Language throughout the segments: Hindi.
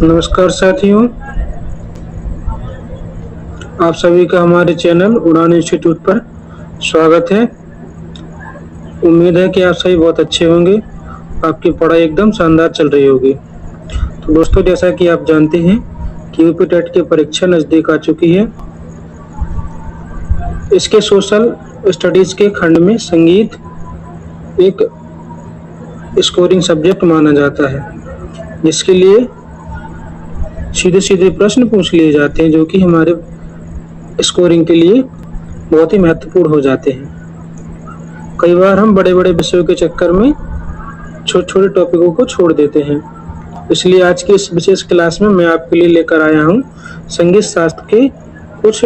नमस्कार साथियों, आप सभी का हमारे चैनल उड़ान इंस्टीट्यूट पर स्वागत है। उम्मीद है कि आप सभी बहुत अच्छे होंगे। आपकी पढ़ाई एकदम शानदार चल रही होगी। तो दोस्तों, जैसा कि आप जानते हैं कि यूपी टेट की परीक्षा नज़दीक आ चुकी है। इसके सोशल स्टडीज के खंड में संगीत एक स्कोरिंग सब्जेक्ट माना जाता है, जिसके लिए सीधे सीधे प्रश्न पूछ लिए जाते हैं, जो कि हमारे स्कोरिंग के लिए बहुत ही महत्वपूर्ण हो जाते हैं। कई बार हम बड़े बड़े विषयों के चक्कर में छोटे छोटे टॉपिकों को छोड़ देते हैं। इसलिए आज की इस विशेष क्लास में मैं आपके लिए लेकर आया हूँ संगीत शास्त्र के कुछ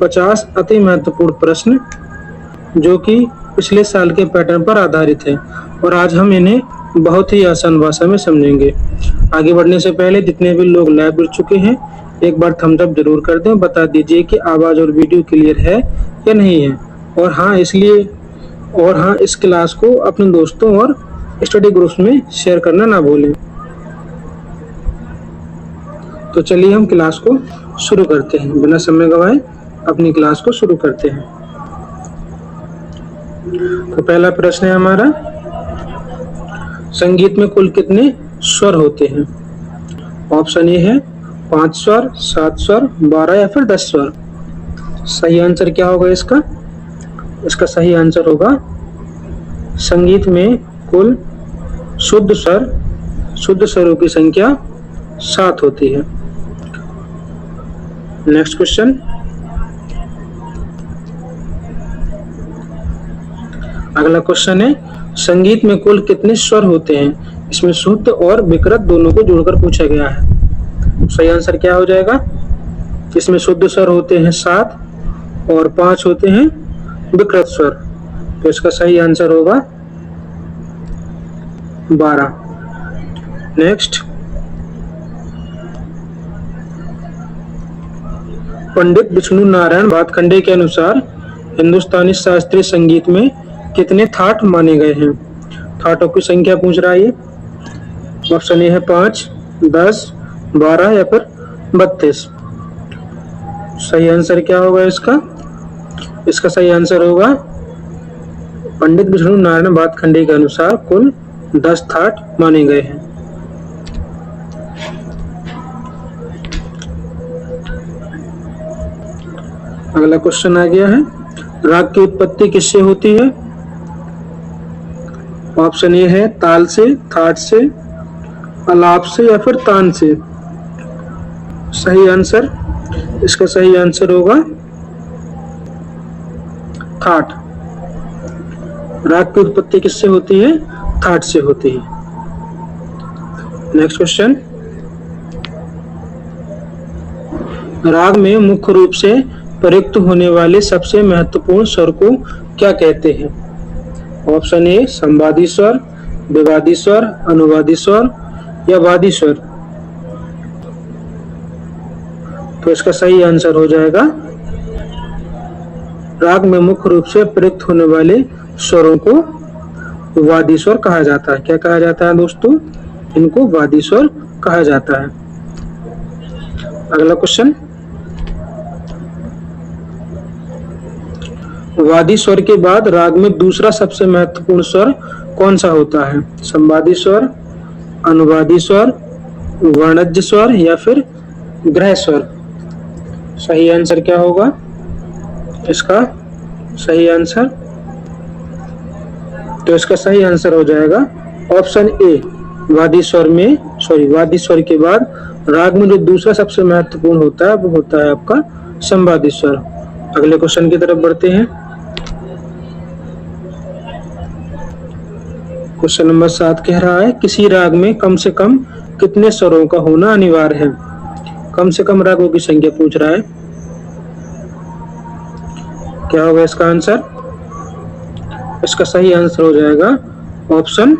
50 अति महत्वपूर्ण प्रश्न, जो कि पिछले साल के पैटर्न पर आधारित है, और आज हम इन्हें बहुत ही आसान भाषा में समझेंगे। आगे बढ़ने से पहले जितने भी लोग लाइव जुड़ चुके हैं, एक बार थम्स अप जरूर कर दें। बता दीजिए कि आवाज़ और वीडियो क्लियर है या नहीं है। और हाँ, इस क्लास को अपने दोस्तों और स्टडी ग्रुप्स में शेयर करना ना भूलें। तो चलिए हम क्लास को शुरू करते हैं। बिना समय गवाए अपनी क्लास को शुरू करते हैं। तो पहला प्रश्न है हमारा, संगीत में कुल कितने स्वर होते हैं? ऑप्शन ए है 5 स्वर, 7 स्वर, 12 या फिर 10 स्वर। सही आंसर क्या होगा इसका? इसका सही आंसर होगा, संगीत में कुल शुद्ध स्वरों की संख्या 7 होती है। नेक्स्ट क्वेश्चन, अगला क्वेश्चन है, संगीत में कुल कितने स्वर होते हैं? इसमें शुद्ध और विकृत दोनों को जोड़कर पूछा गया है। सही आंसर क्या हो जाएगा? इसमें शुद्ध स्वर होते हैं 7 और 5 होते हैं विकृत स्वर। तो इसका सही आंसर होगा 12। नेक्स्ट, पंडित विष्णु नारायण भातखंडे के अनुसार हिंदुस्तानी शास्त्रीय संगीत में कितने थाट माने गए हैं? थाटों की संख्या पूछ रहा है। ऑप्शन ए है 5, 10, 12 या फिर 32। सही आंसर क्या होगा इसका? इसका सही आंसर होगा, पंडित विष्णु नारायण भातखंडे के अनुसार कुल 10 थाट माने गए हैं। अगला क्वेश्चन आ गया है, राग की उत्पत्ति किससे होती है? ऑप्शन ए है ताल से, थाट से, आलाप से या फिर तान से। सही आंसर, इसका सही आंसर होगा थाट। राग की उत्पत्ति किससे होती है? थाट से होती है। नेक्स्ट क्वेश्चन, राग में मुख्य रूप से प्रयुक्त होने वाले सबसे महत्वपूर्ण स्वर को क्या कहते हैं? ऑप्शन ए संवादी स्वर, विवादी स्वर, अनुवादी स्वर या वादी स्वर। तो इसका सही आंसर हो जाएगा, राग में मुख्य रूप से प्रयुक्त होने वाले स्वरों को वादी स्वर कहा जाता है। क्या कहा जाता है दोस्तों? इनको वादी स्वर कहा जाता है। अगला क्वेश्चन, वादी स्वर के बाद राग में दूसरा सबसे महत्वपूर्ण स्वर कौन सा होता है? संवादी स्वर, अनुवादी स्वर, वर्णज स्वर या फिर ग्रह स्वर। सही आंसर क्या होगा इसका? सही आंसर, तो इसका सही आंसर हो जाएगा ऑप्शन ए, वादी स्वर के बाद राग में जो दूसरा सबसे महत्वपूर्ण होता है वो होता है आपका संवादी स्वर। अगले क्वेश्चन की तरफ बढ़ते हैं। क्वेश्चन नंबर 7 कह रहा है, किसी राग में कम से कम कितने स्वरों का होना अनिवार्य है? कम से कम रागों की संख्या पूछ रहा है। क्या होगा इसका आंसर? इसका सही आंसर हो जाएगा ऑप्शन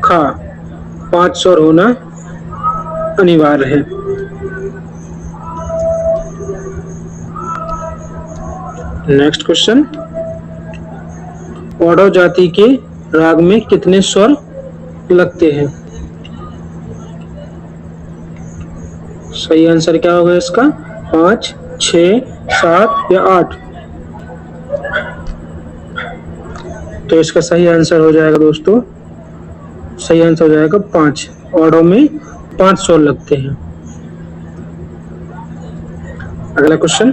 खा, 5 स्वर होना अनिवार्य है। नेक्स्ट क्वेश्चन, औडव जाति के राग में कितने स्वर लगते हैं? सही आंसर क्या होगा इसका? 5, 6, 7 या 8? तो इसका सही आंसर हो जाएगा दोस्तों, सही आंसर हो जाएगा 5। ऑडो में 5 स्वर लगते हैं। अगला क्वेश्चन,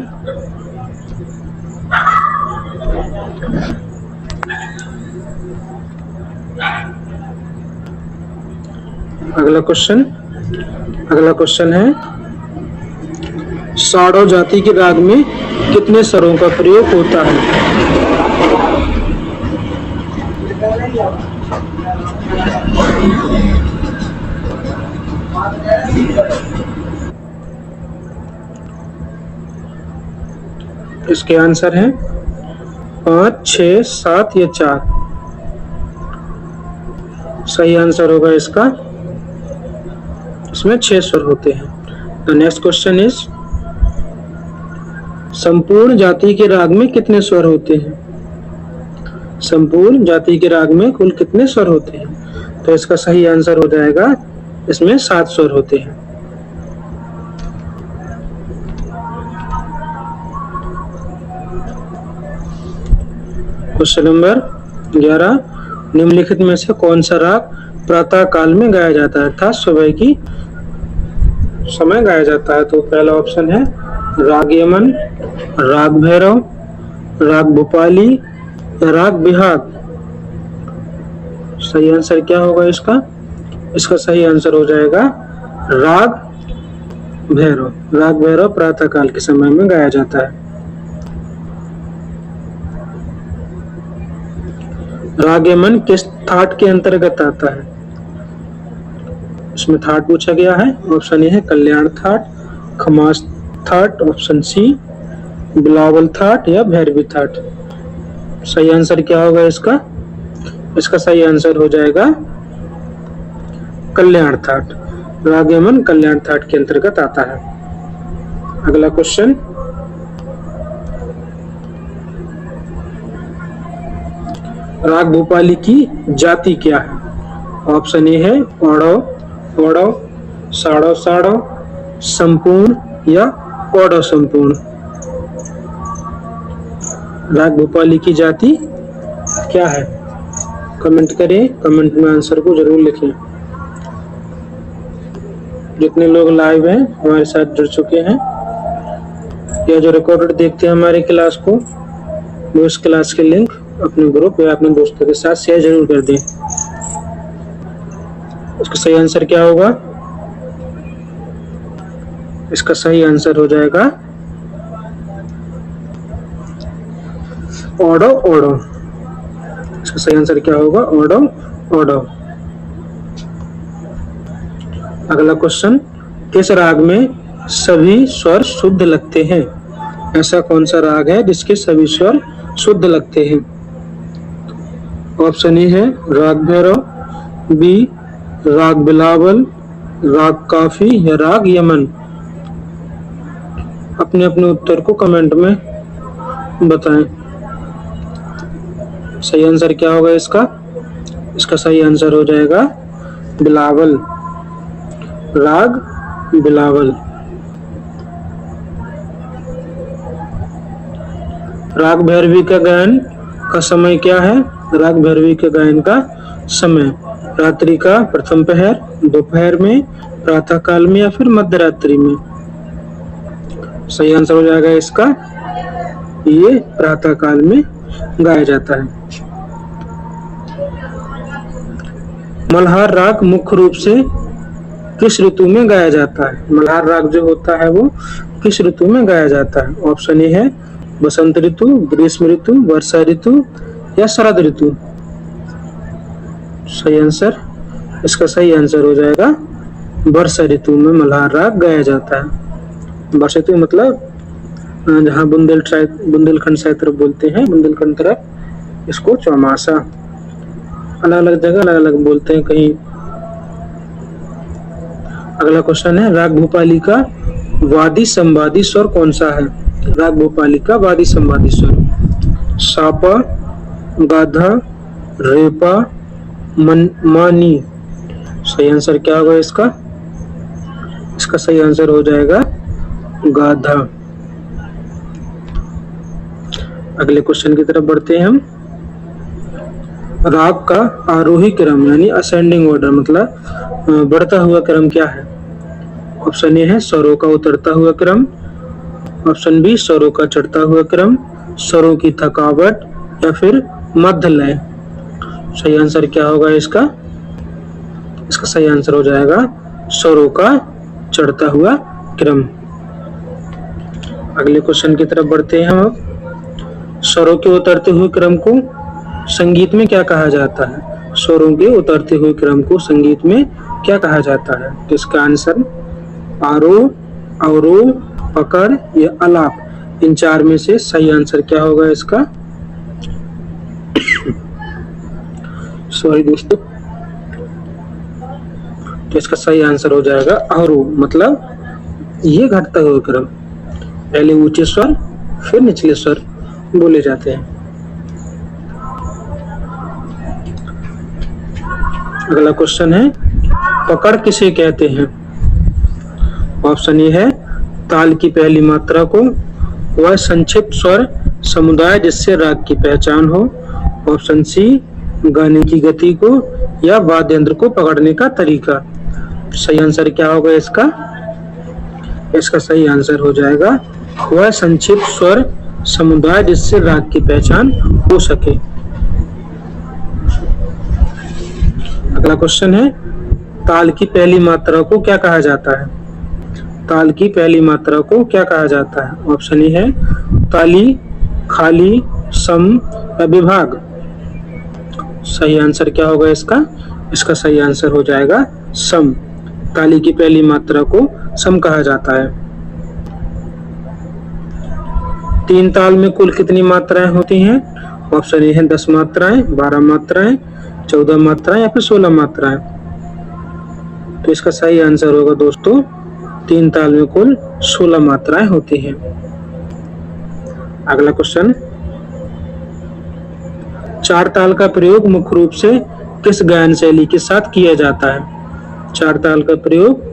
अगला क्वेश्चन है, साडो जाति के राग में कितने स्वरों का प्रयोग होता है? इसके आंसर हैं 5, 6, 7 या 4? सही आंसर होगा इसका, इसमें 6 स्वर होते हैं। द नेक्स्ट क्वेश्चन इज, संपूर्ण जाति के राग में कितने स्वर होते हैं? संपूर्ण जाति के राग में कुल कितने स्वर होते हैं? तो इसका सही आंसर हो जाएगा, इसमें 7 स्वर होते हैं। क्वेश्चन नंबर 11, निम्नलिखित में से कौन सा राग प्रातः काल में गाया जाता है, अर्थात सुबह की समय गाया जाता है? तो पहला ऑप्शन है राग यमन, राग भैरव, राग भूपाली या राग बिहाग? सही आंसर क्या होगा इसका? इसका सही आंसर हो जाएगा राग भैरव। राग भैरव प्रातः काल के समय में गाया जाता है। राग यमन किस थाट के अंतर्गत आता है? इसमें थाट पूछा गया है। ऑप्शन ए है कल्याण थाट, खमास थाट, ऑप्शन सी बिलावल थाट या भैरवी थाट? सही आंसर क्या होगा इसका? इसका सही आंसर हो जाएगा कल्याण थाट। राग यमन कल्याण थाट के अंतर्गत आता है। अगला क्वेश्चन, राग भूपाली की जाति क्या है? ऑप्शन ए है औडव, औडव, साडव साडव, संपूर्ण या औडव संपूर्ण? राग भूपाली की जाति क्या है? कमेंट करें, कमेंट में आंसर को जरूर लिखें। जितने लोग लाइव हैं हमारे साथ जुड़ चुके हैं या जो रिकॉर्डेड देखते हैं हमारे क्लास को, वो इस क्लास के लिंक अपने ग्रुप या अपने दोस्तों के साथ शेयर जरूर कर दें। इसका सही आंसर क्या होगा? इसका सही आंसर हो जाएगा ऑडव, ऑडव। इसका सही आंसर क्या होगा? ऑडव, ऑडव। अगला क्वेश्चन, किस राग में सभी स्वर शुद्ध लगते हैं? ऐसा कौन सा राग है जिसके सभी स्वर शुद्ध लगते हैं? ऑप्शन ए है राग भैरव, बी राग बिलावल, राग काफी या राग यमन? अपने अपने उत्तर को कमेंट में बताएं। सही आंसर क्या होगा इसका? इसका सही आंसर हो जाएगा बिलावल, राग बिलावल। राग भैरवी का गायन का समय क्या है? राग भैरवी के गायन का समय रात्रि का प्रथम पहर, दोपहर में, प्रातः काल में या फिर मध्य रात्रि में? सही आंसर हो जाएगा इसका, ये प्रातः काल में गाया जाता है। मल्हार राग मुख्य रूप से किस ऋतु में गाया जाता है? मल्हार राग जो होता है वो किस ऋतु में गाया जाता है? ऑप्शन ए है बसंत ऋतु, ग्रीष्म ऋतु, वर्षा ऋतु या शरद ऋतु? सही आंसर, इसका सही आंसर हो जाएगा वर्षा ऋतु में मल्हार राग गाया जाता है। वर्षा ऋतु मतलब जहाँ बुंदेलखंड साइड तरफ बोलते हैं, बुंदेलखंड तरफ इसको चौमासा, अलग अलग जगह अलग अलग बोलते हैं कहीं। अगला क्वेश्चन है, राग भूपाली का वादी संवादी स्वर कौन सा है? राग भूपाली का वादी संवादी स्वर सापा, गाधा, रेपा, मानी? सही आंसर क्या होगा इसका? इसका सही आंसर हो जाएगा गाधा। अगले क्वेश्चन की तरफ बढ़ते हैं हम। राग का आरोही क्रम यानी असेंडिंग ऑर्डर मतलब बढ़ता हुआ क्रम क्या है? ऑप्शन ए है स्वरों का उतरता हुआ क्रम, ऑप्शन बी स्वरों का चढ़ता हुआ क्रम, स्वरों की थकावट या फिर मध्य लय। सही आंसर क्या होगा इसका? इसका सही आंसर हो जाएगा स्वरों का चढ़ता हुआ क्रम। अगले क्वेश्चन की तरफ बढ़ते हैं हम अब। स्वरों के उतरते हुए क्रम को संगीत में क्या कहा जाता है? स्वरों के उतरते हुए क्रम को संगीत में क्या कहा जाता है? तो इसका आंसर आरोह, अवरोह, पकड़ या आलाप, इन चार में से सही आंसर क्या होगा इसका? सॉरी दोस्तों, तो इसका सही आंसर हो जाएगा अवरोह, मतलब ये घटता हुआ क्रम, पहले ऊंचे स्वर फिर निचले स्वर बोले जाते हैं। अगला क्वेश्चन है पकड़ किसे कहते हैं? ऑप्शन ए है ताल की पहली मात्रा को, वह संक्षिप्त स्वर समुदाय जिससे राग की पहचान हो, ऑप्शन सी गाने की गति को या वाद्य यंत्र को पकड़ने का तरीका। सही आंसर क्या होगा इसका? इसका सही आंसर हो जाएगा वह संक्षिप्त स्वर समुदाय जिससे राग की पहचान हो सके। अगला क्वेश्चन है ताल की पहली मात्रा को क्या कहा जाता है? ताल की पहली मात्रा को क्या कहा जाता है? ऑप्शन ए है ताली, खाली, सम या विभाग। सही आंसर क्या होगा इसका? इसका सही आंसर हो जाएगा सम। ताली की पहली मात्रा को सम कहा जाता है। तीन ताल में कुल कितनी मात्राएं होती हैं? ऑप्शन ए है 10 मात्राएं, 12 मात्राएं, 14 मात्राएं या फिर 16 मात्राएं। तो इसका सही आंसर होगा दोस्तों तीन ताल में कुल 16 मात्राएं होती हैं। अगला क्वेश्चन, चार ताल का प्रयोग मुख्य रूप से किस गायन शैली के साथ किया जाता है? चार ताल का प्रयोग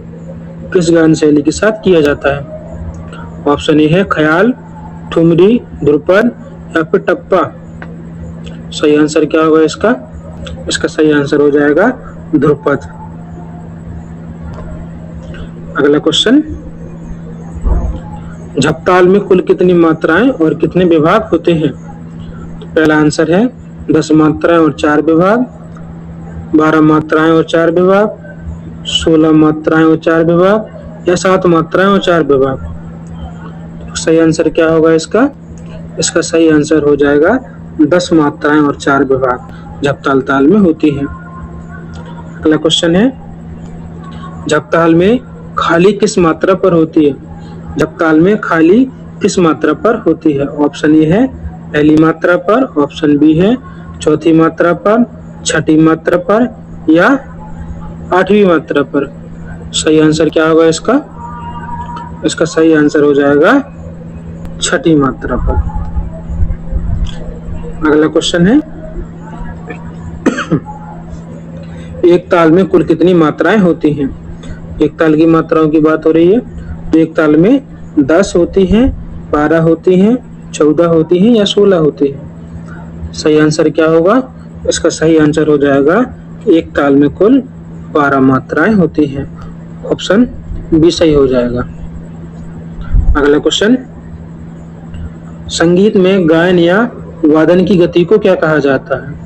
किस गायन शैली के साथ किया जाता है? ऑप्शन ए है ख्याल, ठुमरी, ध्रुपद या फिर टप्पा। सही आंसर क्या होगा इसका? इसका सही आंसर हो जाएगा ध्रुपद। अगला क्वेश्चन, झपताल में कुल कितनी मात्राएं और कितने विभाग होते हैं? तो पहला आंसर है 10 मात्राएं और 4 विभाग, 12 मात्राएं और 4 विभाग, 16 मात्राएं और 4 विभाग या 7 मात्राएं और 4 विभाग। सही आंसर क्या होगा इसका? इसका सही आंसर हो जाएगा 10 मात्राएं और 4 विभाग झपताल ताल में होती हैं। अगला क्वेश्चन है झपताल में खाली किस मात्रा पर होती है? झपताल में खाली किस मात्रा पर होती है? ऑप्शन ए है पहली मात्रा पर, ऑप्शन बी है चौथी मात्रा पर, छठी मात्रा पर या 8वीं मात्रा पर। सही आंसर क्या होगा इसका? इसका सही आंसर हो जाएगा छठी मात्रा पर। अगला क्वेश्चन है एक ताल में कुल कितनी मात्राएं होती हैं? एक ताल की मात्राओं की बात हो रही है। तो एक ताल में 10 होती हैं, 12 होती हैं, 14 होती हैं या 16 होती हैं। सही आंसर क्या होगा? इसका सही आंसर हो जाएगा एक ताल में कुल 12 मात्राएं होती हैं। ऑप्शन बी सही हो जाएगा। अगला क्वेश्चन, संगीत में गायन या वादन की गति को क्या कहा जाता है?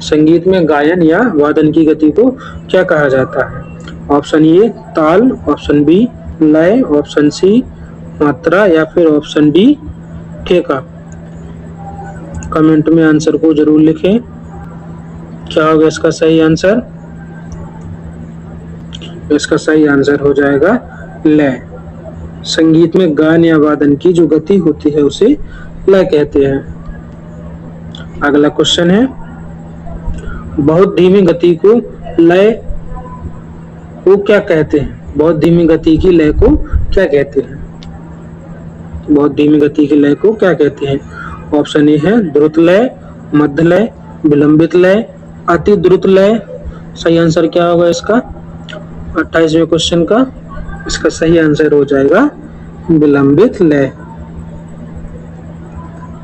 संगीत में गायन या वादन की गति को क्या कहा जाता है? ऑप्शन ए ताल, ऑप्शन बी लय, ऑप्शन सी मात्रा या फिर ऑप्शन डी ठेका। कमेंट में आंसर को जरूर लिखें। क्या होगा इसका सही आंसर? इसका सही आंसर हो जाएगा लय। संगीत में गायन या वादन की जो गति होती है उसे लय कहते हैं। अगला क्वेश्चन है बहुत धीमी गति को लय को क्या कहते हैं? बहुत धीमी गति की लय को क्या कहते हैं? बहुत धीमी गति की लय को क्या कहते हैं? ऑप्शन ए है द्रुत लय, मध्य लय, विलंबित लय, अति द्रुत लय। सही आंसर क्या होगा इसका? 28वें क्वेश्चन का इसका सही आंसर हो जाएगा विलंबित लय।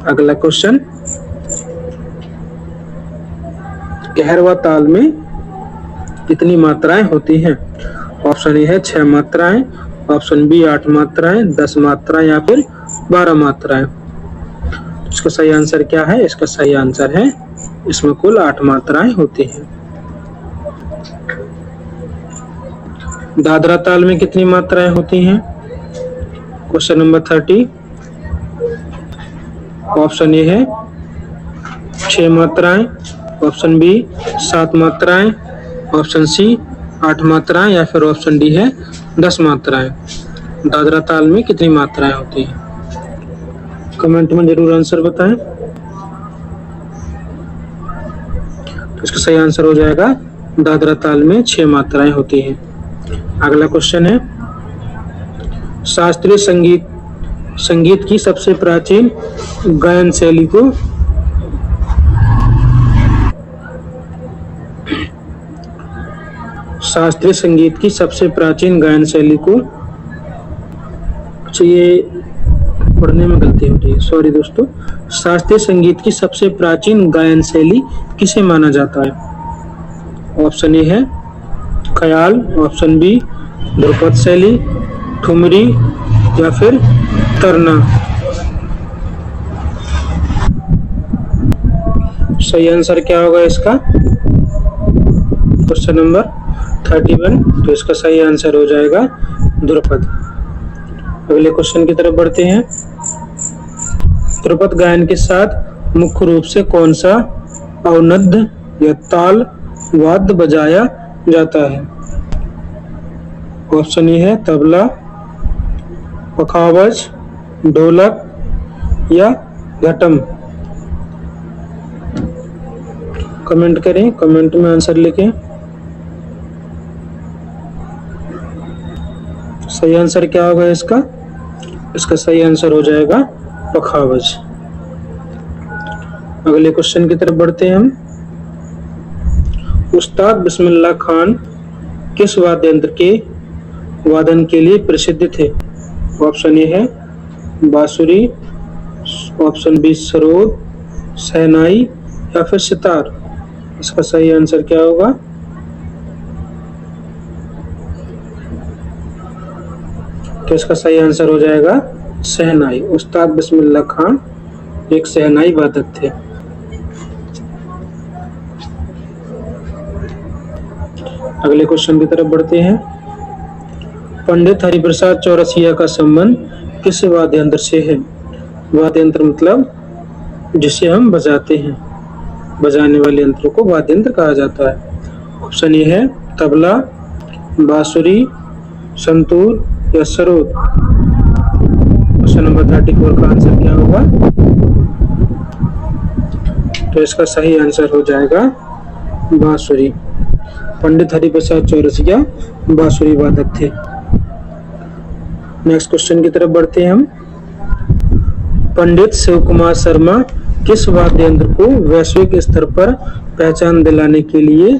अगला क्वेश्चन, कहरवा ताल में कितनी मात्राएं होती हैं? ऑप्शन ए है 6 मात्राएं, ऑप्शन बी 8 मात्राएं, 10 मात्राएं या फिर 12 मात्राएं। इसका सही आंसर क्या है? इसका सही आंसर है इसमें कुल 8 मात्राएं होती हैं। दादरा ताल में कितनी मात्राएं होती हैं? Question number 30। ऑप्शन ए है 6 मात्राएं, ऑप्शन बी 7 मात्राएं, ऑप्शन सी 8 मात्राएं या फिर ऑप्शन डी है 10 मात्राएं। दादरा ताल में कितनी मात्राएं होती हैं? कमेंट में जरूर आंसर बताएं। तो इसका सही आंसर हो जाएगा दादरा ताल में 6 मात्राएं होती हैं। अगला क्वेश्चन है, शास्त्रीय संगीत की सबसे प्राचीन गायन शैली को शास्त्रीय संगीत की सबसे प्राचीन गायन शैली को, अच्छा ये पढ़ने में गलती हो रही है, सॉरी दोस्तों। शास्त्रीय संगीत की सबसे प्राचीन गायन शैली किसे माना जाता है? ऑप्शन ए है ख्याल, ऑप्शन बी ध्रुपद शैली, ठुमरी या फिर तरना। सही आंसर क्या होगा इसका? Question number 31। तो इसका सही आंसर हो जाएगा ध्रुपद। अगले क्वेश्चन की तरफ बढ़ते हैं। ध्रुपद गायन के साथ मुख्य रूप से कौन सा अवनद्ध या ताल वाद्य बजाया जाता है? ऑप्शन ए है तबला, पखावज, ढोलक या घटम। कमेंट करें, कमेंट में आंसर लिखें। सही आंसर क्या होगा इसका? इसका सही आंसर हो जाएगा पखावज। अगले क्वेश्चन की तरफ बढ़ते हैं हम। उस्ताद बिस्मिल्लाह खान किस वाद्य यंत्र के वादन के लिए प्रसिद्ध थे? ऑप्शन ए है बांसुरी, ऑप्शन बी सरोद, शहनाई या फिर सितार। इसका सही आंसर क्या होगा? तो इसका सही आंसर हो जाएगा शहनाई। उस्ताद बिस्मिल्लाह खान एक शहनाई वादक थे। अगले क्वेश्चन की तरफ बढ़ते हैं। पंडित हरिप्रसाद चौरसिया का संबंध किस वाद्य यंत्र से है? वाद्य यंत्र मतलब जिसे हम बजाते हैं, बजाने वाले यंत्र को वाद्य यंत्र कहा जाता है। ऑप्शन ए है तबला, बांसुरी, संतूर या सरोद। क्वेश्चन नंबर 34 का आंसर क्या होगा? तो इसका सही आंसर हो जाएगा बांसुरी। पंडित हरिप्रसाद चौरसिया बांसुरी वादक थे। नेक्स्ट क्वेश्चन की तरफ बढ़ते हैं हम। पंडित शिव कुमार शर्मा किस वाद्य यंत्र को वैश्विक स्तर पर पहचान दिलाने के लिए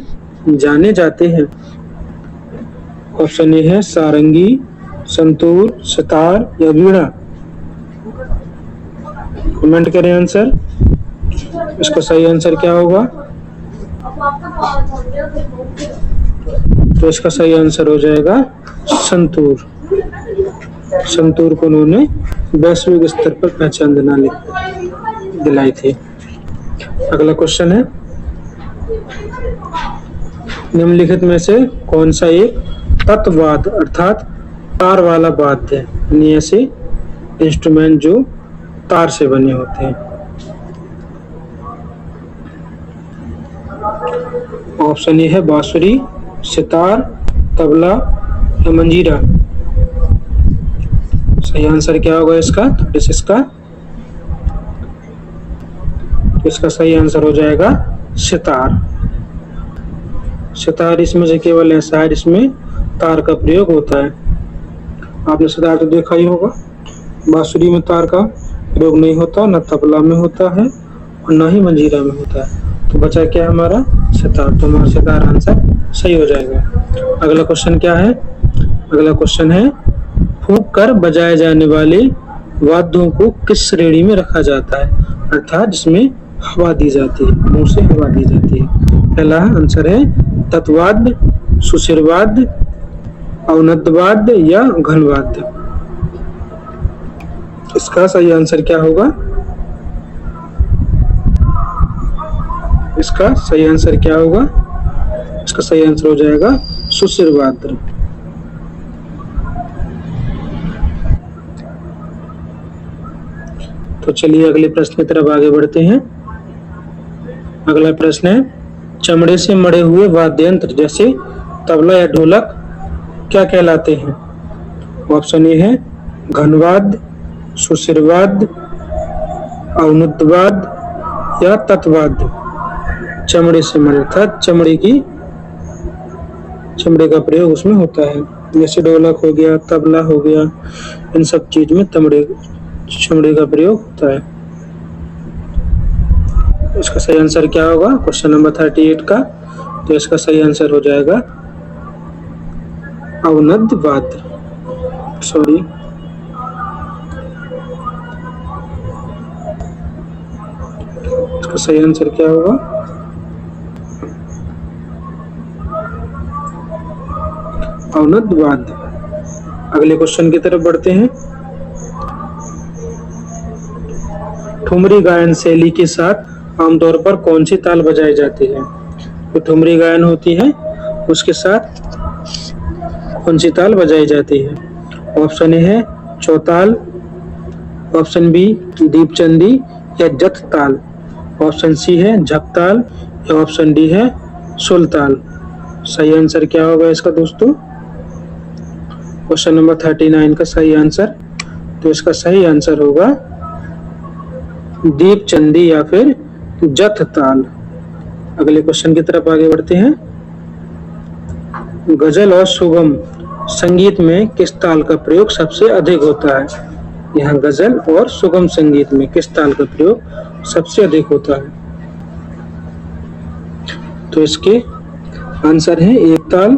जाने जाते हैं? ऑप्शन ए है सारंगी, संतूर, सितार या वीणा। कमेंट करें आंसर। इसका सही आंसर क्या होगा? तो इसका सही आंसर हो जाएगा संतूर। संतूर को उन्होंने वैश्विक स्तर पर पहचान दिलाई थी। अगला क्वेश्चन है, निम्नलिखित में से कौन सा एक तत्वाद अर्थात तार वाला वाद्य है, यानी ऐसे इंस्ट्रूमेंट जो तार से बने होते हैं? ऑप्शन ए है बांसुरी, सितार, तबला या मंजीरा। सही आंसर क्या होगा इसका? 36 का। इसका सही आंसर हो जाएगा सितार। सितार इसमें से केवल ऐसा है जिसमें तार का प्रयोग होता है। आपने सितार तो देखा ही होगा। बांसुरी में तार का प्रयोग नहीं होता, न तबला में होता है और न ही मंजीरा में होता है। तो बचा क्या हमारा? सितार। तो हमारा सितार आंसर सही हो जाएगा। अगला क्वेश्चन क्या है? अगला क्वेश्चन है, फूंक कर बजाए जाने वाले वाद्यों को किस श्रेणी में रखा जाता है, अर्थात जिसमें हवा दी जाती है, मुंह से हवा दी जाती है। पहला आंसर है तत्वाद्य, सुशिरवाद्य, अवनद्वाद्य या घनवाद्य। इसका सही आंसर क्या होगा? इसका सही आंसर क्या होगा? इसका सही आंसर हो जाएगा सुशिरवाद्य। तो चलिए अगले प्रश्न की तरफ आगे बढ़ते हैं। अगला प्रश्न है, चमड़े से मढ़े हुए वाद्य यंत्र जैसे तबला या ढोलक क्या कहलाते हैं? ऑप्शन ए है घनवाद्य, सुशिरवाद्य, अवनुद्वाद्य या तत्वाद्य। चमड़े से मढ़े अर्थात चमड़े का प्रयोग उसमें होता है, जैसे ढोलक हो गया, तबला हो गया, इन सब चीज में चमड़े का प्रयोग होता है। इसका सही आंसर क्या होगा क्वेश्चन नंबर 38 का? तो इसका सही आंसर हो जाएगा अवनद्वाद्य। सॉरी, इसका सही आंसर क्या होगा? अवनद्वाद्य। अगले क्वेश्चन की तरफ बढ़ते हैं। ठुमरी गायन शैली के साथ आमतौर पर कौन सी ताल बजाई जाती है? तो ठुमरी गायन होती है, उसके साथ कौन सी ताल बजाई जाती है? ऑप्शन ए है चौताल, ऑप्शन बी दीपचंदी या जथ ताल, ऑप्शन सी है झपताल या ऑप्शन डी है सुलताल। सही आंसर क्या होगा इसका दोस्तों? क्वेश्चन नंबर 39 का सही आंसर, तो इसका सही आंसर होगा दीपचंदी या फिर जथ ताल। अगले क्वेश्चन की तरफ आगे बढ़ते हैं। गजल और सुगम संगीत में किस ताल का प्रयोग सबसे अधिक होता है? यहाँ गजल और सुगम संगीत में किस ताल का प्रयोग सबसे अधिक होता है? तो इसके आंसर है एक ताल,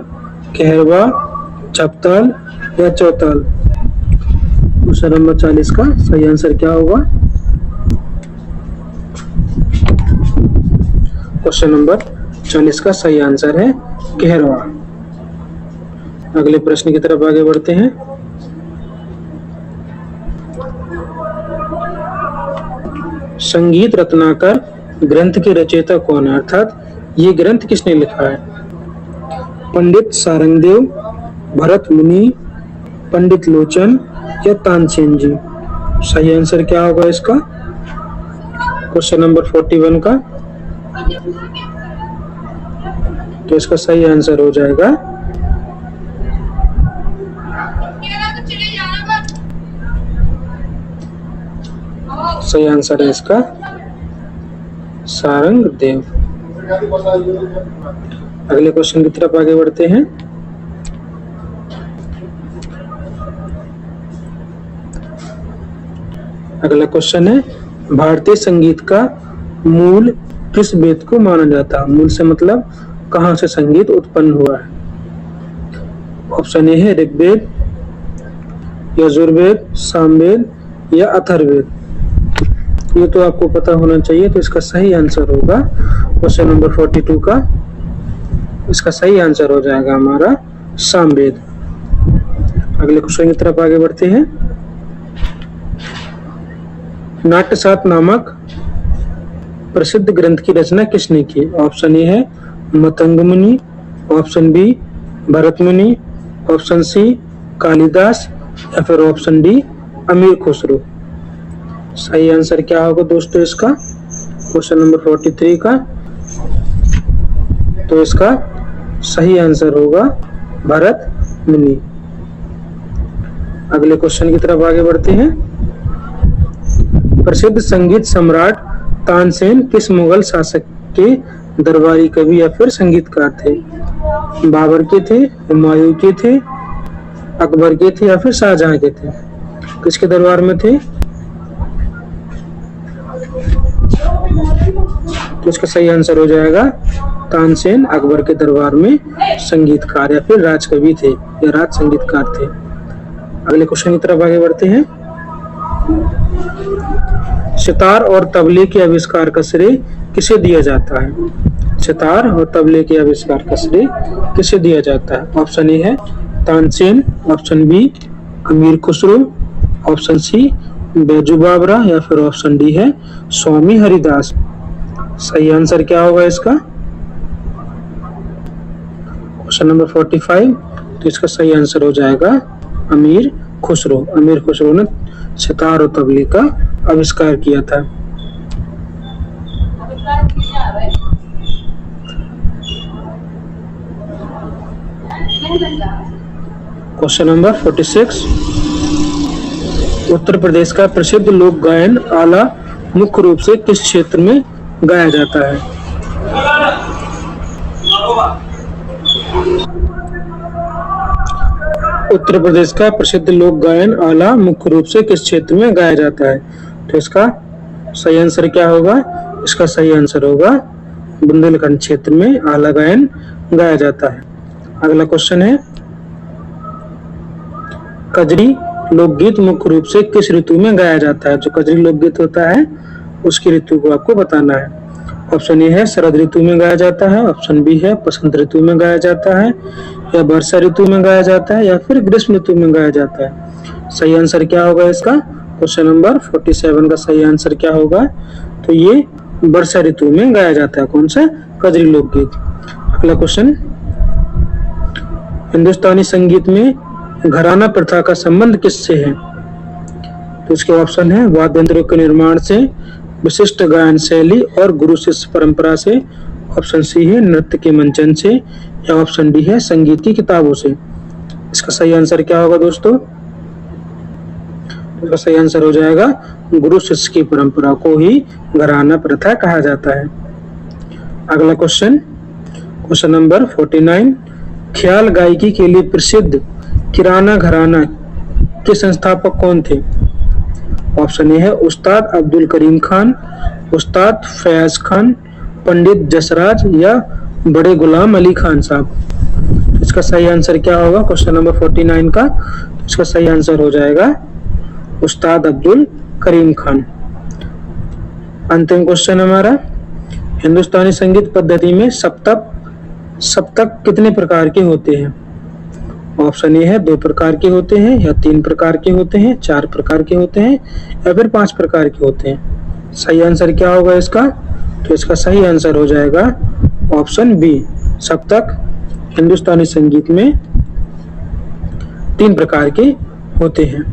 कहरवा, झपताल या चौताल। क्वेश्चन नंबर 40 का सही आंसर क्या होगा? क्वेश्चन नंबर 40 का सही आंसर है कहरवा। अगले प्रश्न की तरफ आगे बढ़ते हैं। संगीत रत्नाकर ग्रंथ के रचयिता कौन है, अर्थात ये ग्रंथ किसने लिखा है? पंडित सारंगदेव, भरत मुनि, पंडित लोचन या तानसेन जी। सही आंसर क्या होगा इसका? क्वेश्चन नंबर 41 का, तो इसका सही आंसर हो जाएगा सही आंसर है इसका सारंगदेव। अगले क्वेश्चन की तरफ आगे बढ़ते हैं। अगला क्वेश्चन है, भारतीय संगीत का मूल किस वेद को माना जाता है? मूल से मतलब कहां से संगीत उत्पन्न हुआ है? ऑप्शन ए है ऋग्वेद, यजुर्वेद, सामवेद या अथर्ववेद। ये तो आपको पता होना चाहिए, तो इसका सही आंसर होगा क्वेश्चन नंबर 42 का, इसका सही आंसर हो जाएगा हमारा सामवेद। अगले क्वेश्चन की तरफ आगे बढ़ते हैं। नाट्यसात नामक प्रसिद्ध ग्रंथ की रचना किसने की? ऑप्शन ए है मतंग मुनि, ऑप्शन बी भरत मुनि, ऑप्शन सी कालिदास या फिर ऑप्शन डी अमीर खुसरो। सही आंसर क्या होगा दोस्तों इसका? क्वेश्चन नंबर 43 का, तो इसका सही आंसर होगा भरत मुनि। अगले क्वेश्चन की तरफ आगे बढ़ते हैं। प्रसिद्ध संगीत सम्राट तानसेन किस मुगल शासक के दरबारी कवि या फिर संगीतकार थे? बाबर के थे, हुमायूं के थे, अकबर के थे या फिर शाहजहां के थे? किसके दरबार में थे? तो इसका सही आंसर हो जाएगा तानसेन अकबर के दरबार में संगीतकार या फिर राजकवि थे या राज संगीतकार थे। अगले क्वेश्चन की तरफ आगे बढ़ते हैं। सितार और तबले के आविष्कार का श्रेय किसे दिया जाता है? सितार और तबले के आविष्कार का श्रेय किसे दिया जाता है? ऑप्शन ए है तानसेन, ऑप्शन बी अमीर खुसरो, ऑप्शन सी बैजू बावरा या फिर ऑप्शन डी है स्वामी हरिदास। सही आंसर क्या होगा इसका? क्वेश्चन नंबर 45, तो इसका सही आंसर हो जाएगा अमीर खुसरो। अमीर खुसरो ने सितार और तबले का आविष्कार किया था। क्वेश्चन नंबर 46, उत्तर प्रदेश का प्रसिद्ध लोक गायन आला मुख्य रूप से किस क्षेत्र में गाया जाता है? उत्तर प्रदेश का प्रसिद्ध लोक गायन आला मुख्य रूप से किस क्षेत्र में गाया जाता है? तो इसका सही आंसर क्या होगा? इसका सही आंसर होगा बुंदेलखंड क्षेत्र में आला गायन गाया जाता है। अगला क्वेश्चन है, कजरी लोकगीत मुख्य रूप से किस ऋतु में गाया जाता है? जो कजरी लोकगीत होता है उसकी ऋतु को आपको बताना है। ऑप्शन ए है शरद ऋतु में गाया जाता है, ऑप्शन बी है बसंत ऋतु में गाया जाता है, या वर्षा ऋतु में गाया जाता है, या फिर ग्रीष्म ऋतु में गाया जाता है। सही आंसर क्या होगा इसका? क्वेश्चन नंबर 47 का सही आंसर क्या होगा? तो ये वर्षा ऋतु में गाया जाता है। कौन सा? कजरी लोकगीत। अगला क्वेश्चन, हिंदुस्तानी संगीत में घराना प्रथा का संबंध किससे है? तो इसके ऑप्शन है वाद्य यंत्रों के निर्माण से, विशिष्ट गायन शैली और गुरु शिष्य परंपरा से, ऑप्शन सी है नृत्य के मंचन से, या ऑप्शन डी है संगीत की किताबों से। इसका सही आंसर क्या होगा दोस्तों? इसका सही आंसर हो जाएगा गुरु शिष्य की परंपरा को ही घराना प्रथा कहा जाता है। अगला क्वेश्चन, क्वेश्चन नंबर 49, ख्याल गायकी के लिए प्रसिद्ध किराना घराना के संस्थापक कौन थे? ऑप्शन ए है उस्ताद अब्दुल करीम खान, उस्ताद फयाज खान, पंडित जसराज, या बड़े गुलाम अली खान साहब। इसका सही आंसर क्या होगा क्वेश्चन नंबर 49 का? इसका सही आंसर हो जाएगा उस्ताद अब्दुल करीम खान। अंतिम क्वेश्चन हमारा, हिंदुस्तानी संगीत पद्धति में सप्तक कितने प्रकार के होते हैं? ऑप्शन ए है 2 प्रकार के होते हैं, या 3 प्रकार के होते हैं, 4 प्रकार के होते हैं, या फिर 5 प्रकार के होते हैं। सही आंसर क्या होगा इसका? तो इसका सही आंसर हो जाएगा ऑप्शन बी, सप्तक हिंदुस्तानी संगीत में 3 प्रकार के होते हैं।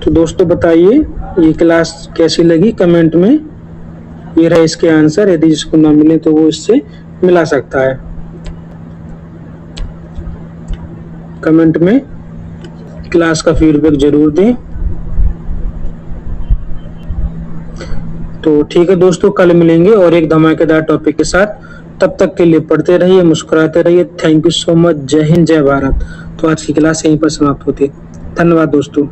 तो दोस्तों बताइए ये क्लास कैसी लगी, कमेंट में ये रहा इसके आंसर। यदि जिसको ना मिले तो वो इससे मिला सकता है। कमेंट में क्लास का फीडबैक जरूर दें। तो ठीक है दोस्तों, कल मिलेंगे और एक धमाकेदार टॉपिक के साथ। तब तक के लिए पढ़ते रहिए, मुस्कुराते रहिए। Thank you so much. जय हिंद, जय भारत। तो आज की क्लास यहीं पर समाप्त होती है। धन्यवाद दोस्तों।